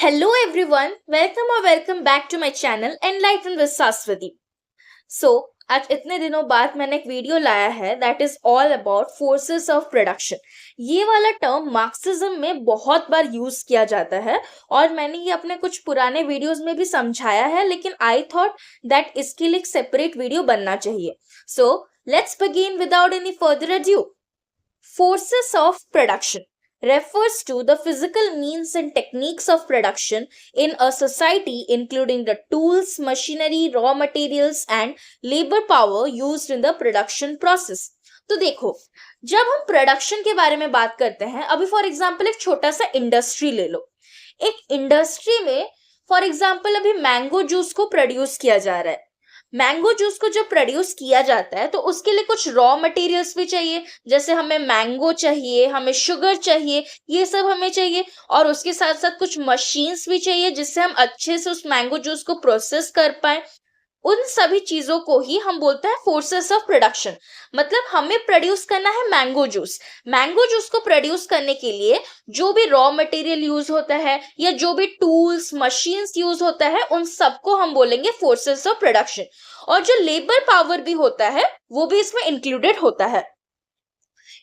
Hello everyone, welcome back to my channel Enlighten with Saswati. आज इतने दिनों बाद मैंने एक वीडियो लाया है that is all about forces of production. ये वाला टर्म मार्क्सिज्म में बहुत बार यूज किया जाता है और मैंने ये अपने कुछ पुराने वीडियोस में भी समझाया है, लेकिन आई थॉट दैट इसके लिए एक सेपरेट वीडियो बनना चाहिए। So let's begin without any further adieu. Forces of production refers to the physical means and techniques of production in a society, including the tools, machinery, raw materials and labor power used in the production process. तो देखो, जब हम production के बारे में बात करते हैं, अभी फॉर एग्जांपल एक छोटा सा इंडस्ट्री ले लो। एक इंडस्ट्री में फॉर एग्जांपल अभी मैंगो जूस को प्रोड्यूस किया जा रहा है। मैंगो जूस को जब प्रोड्यूस किया जाता है तो उसके लिए कुछ रॉ मटेरियल्स भी चाहिए, जैसे हमें मैंगो चाहिए, हमें शुगर चाहिए, ये सब हमें चाहिए। और उसके साथ साथ कुछ मशीन्स भी चाहिए जिससे हम अच्छे से उस मैंगो जूस को प्रोसेस कर पाए। उन सभी चीजों को ही हम बोलते हैं फोर्सेस ऑफ प्रोडक्शन। मतलब हमें प्रोड्यूस करना है मैंगो जूस। मैंगो जूस को प्रोड्यूस करने के लिए जो भी रॉ मटेरियल यूज होता है या जो भी टूल्स मशीन्स यूज होता है, उन सबको हम बोलेंगे फोर्सेस ऑफ प्रोडक्शन। और जो लेबर पावर भी होता है वो भी इसमें इंक्लूडेड होता है।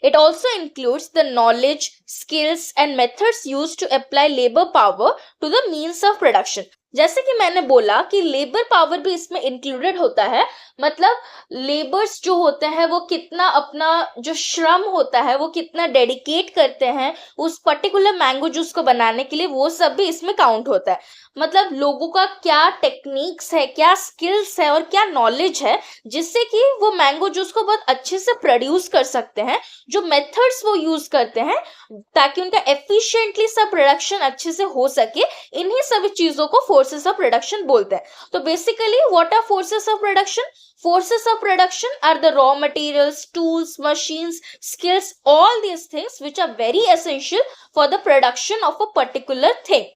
It also includes the knowledge, skills and methods used to apply labor power to the means of production. जैसे कि मैंने बोला कि लेबर पावर भी इसमें इंक्लूडेड होता है। मतलब लेबर्स जो होते हैं वो कितना अपना जो श्रम होता है वो कितना डेडिकेट करते हैं उस पर्टिकुलर मैंगो जूस को बनाने के लिए, वो सब भी इसमें काउंट होता है। मतलब लोगों का क्या टेक्निक्स है, क्या स्किल्स है और क्या नॉलेज है जिससे कि वो मैंगो जूस को बहुत अच्छे से प्रोड्यूस कर सकते हैं। जो मेथड्स वो यूज करते हैं ताकि उनका एफिशिएंटली सब प्रोडक्शन अच्छे से हो सके, इन्हीं सभी चीजों को फोर्सेस ऑफ प्रोडक्शन बोलते हैं। तो basically what are forces of production? Forces of production are the raw materials, tools, machines, skills, all these things which are very essential for the production of a particular thing.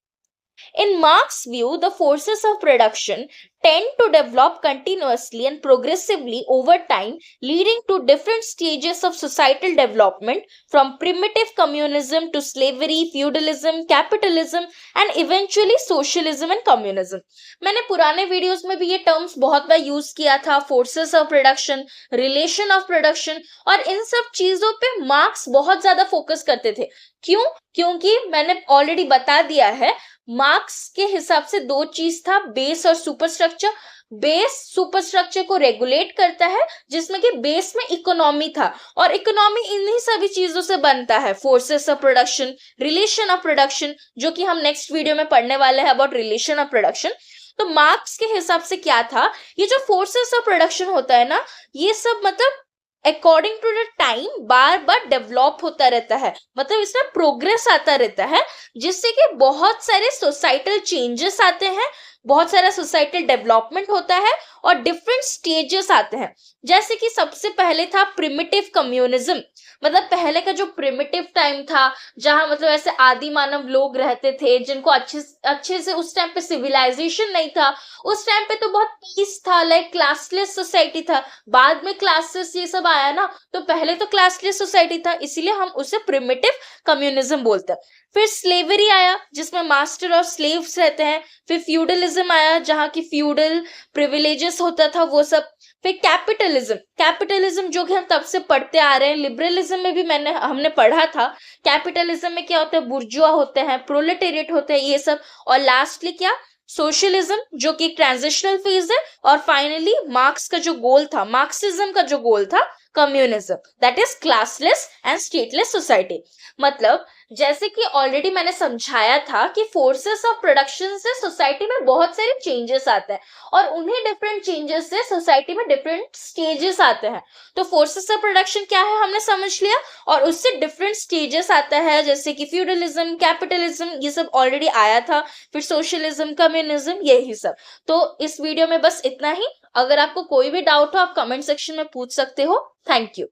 In Marx's view, the forces of production tend to develop continuously and progressively over time, leading to different stages of societal development, from primitive communism to slavery, feudalism, capitalism, and eventually socialism and communism. मैंने पुराने videos में भी ये terms बहुत बार use किया था, forces of production, relation of production, और इन सब चीजों पे मार्क्स बहुत ज्यादा फोकस करते थे। क्यों? क्योंकि मैंने ऑलरेडी बता दिया है, मार्क्स के हिसाब से दो चीज था, बेस और सुपरस्ट्रक्चर। बेस सुपरस्ट्रक्चर को रेगुलेट करता है, जिसमें कि बेस में इकोनॉमी था, और इकोनॉमी इन्हीं सभी चीजों से बनता है, forces of production, relation of production, जो कि हम नेक्स्ट वीडियो में पढ़ने वाले हैं अबाउट रिलेशन ऑफ प्रोडक्शन। तो मार्क्स के हिसाब से क्या था, ये जो फोर्सेस ऑफ प्रोडक्शन होता है ना, ये सब मतलब अकॉर्डिंग टू द टाइम बार बार डेवलप होता रहता है। मतलब इसमें प्रोग्रेस आता रहता है, जिससे कि बहुत सारे सोसाइटल चेंजेस आते हैं, बहुत सारा सोसाइटल डेवलपमेंट होता है और डिफरेंट स्टेजेस आते हैं। जैसे कि सबसे पहले था प्रिमिटिव कम्युनिज्म। मतलब पहले का जो प्रिमिटिव टाइम था, जहां मतलब ऐसे आदि मानव लोग रहते थे जिनको अच्छे से उस टाइम पे सिविलाइजेशन नहीं था, उस टाइम पे तो बहुत पीस था, लाइक क्लासलेस सोसाइटी था। बाद में क्लासेस ये सब आया ना, तो पहले तो क्लासलेस सोसाइटी था, इसीलिए हम उसे प्रिमिटिव कम्युनिज्म बोलते हैं। फिर स्लेवरी आया जिसमें मास्टर और स्लेव्स रहते हैं। फिर फ्यूडलिज्म आया जहां की फ्यूडल प्रिविलेजेस होता था वो सब। फिर कैपिटलिज्म जो कि हम तब से पढ़ते आ रहे हैं। लिबरलिज्म में भी हमने पढ़ा था। कैपिटलिज्म में क्या होता है, बुर्जुआ होते हैं, प्रोलेटेरिएट होते हैं, ये सब। और लास्टली क्या, सोशलिज्म, जो कि एक ट्रांजिशनल फेज है। और फाइनली मार्क्स का जो गोल था, मार्क्सिज्म का जो गोल था, communism, that is classless and stateless society. मतलब जैसे कि ऑलरेडी मैंने समझाया था कि फोर्सेस ऑफ प्रोडक्शन से सोसाइटी में बहुत सारे चेंजेस आते हैं और उन्हीं डिफरेंट चेंजेस से सोसाइटी में डिफरेंट स्टेजेस आते हैं। तो फोर्सेस ऑफ प्रोडक्शन क्या है हमने समझ लिया, और उससे डिफरेंट स्टेजेस आता है, जैसे कि फ्यूडलिज्म, कैपिटलिज्म, ये सब ऑलरेडी आया था। फिर सोशलिज्म, कम्युनिज्म, यही सब। तो इस वीडियो में बस इतना ही। अगर आपको कोई भी डाउट हो आप कमेंट सेक्शन में पूछ सकते हो। Thank you.